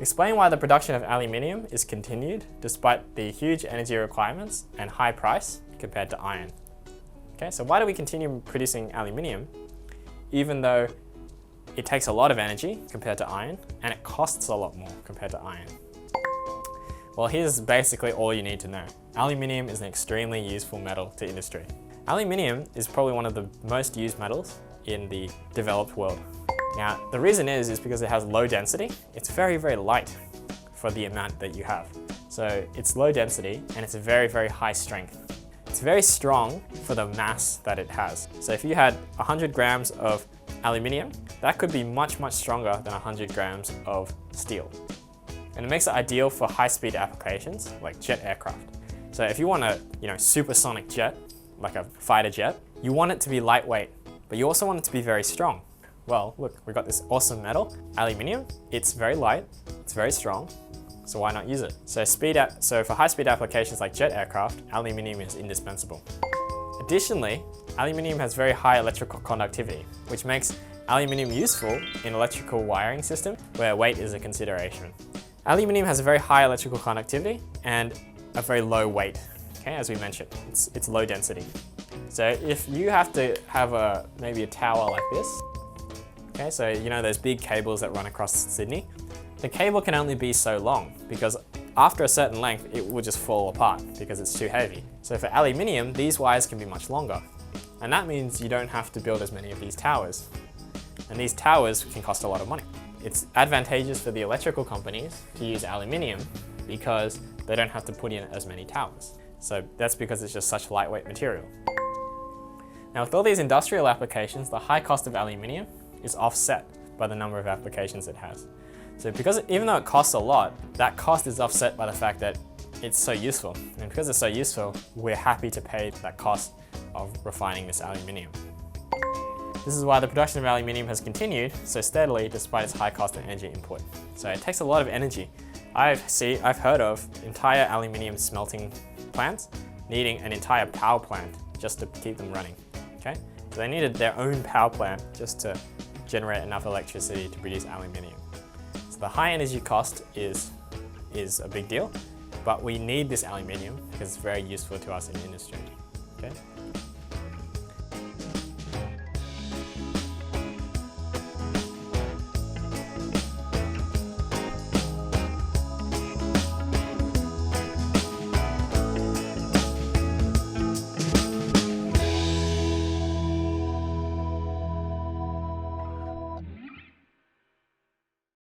Explain why the production of aluminium is continued despite the huge energy requirements and high price compared to iron. Okay, so why do we continue producing aluminium even though it takes a lot of energy compared to iron and it costs a lot more compared to iron? Well, here's basically all you need to know. Aluminium is an extremely useful metal to industry. Aluminium is probably one of the most used metals in the developed world. Now, the reason is because it has low density. It's very, very light for the amount that you have. So it's low density and it's very, very high strength. It's very strong for the mass that it has. So if you had 100 grams of aluminium, that could be much, much stronger than 100 grams of steel. And it makes it ideal for high-speed applications like jet aircraft. So if you want a supersonic jet, like a fighter jet, you want it to be lightweight, but you also want it to be very strong. Well, look, we've got this awesome metal, aluminium. It's very light, it's very strong, so why not use it? So for high-speed applications like jet aircraft, aluminium is indispensable. Additionally, aluminium has very high electrical conductivity, which makes aluminium useful in electrical wiring system where weight is a consideration. Aluminium has a very high electrical conductivity and a very low weight, okay, as we mentioned. It's low density. So if you have to have maybe a tower like this, okay, so you know those big cables that run across Sydney, the cable can only be so long because after a certain length, it will just fall apart because it's too heavy. So for aluminium, these wires can be much longer. And that means you don't have to build as many of these towers. And these towers can cost a lot of money. It's advantageous for the electrical companies to use aluminium because they don't have to put in as many towers. So that's because it's just such lightweight material. Now with all these industrial applications, the high cost of aluminium is offset by the number of applications it has. So even though it costs a lot, that cost is offset by the fact that it's so useful. And because it's so useful, we're happy to pay that cost of refining this aluminium. This is why the production of aluminium has continued so steadily despite its high cost of energy input. So it takes a lot of energy. I've heard of entire aluminium smelting plants needing an entire power plant just to keep them running. Okay? So they needed their own power plant just to generate enough electricity to produce aluminium. So the high energy cost is a big deal, but we need this aluminium because it's very useful to us in industry. Okay?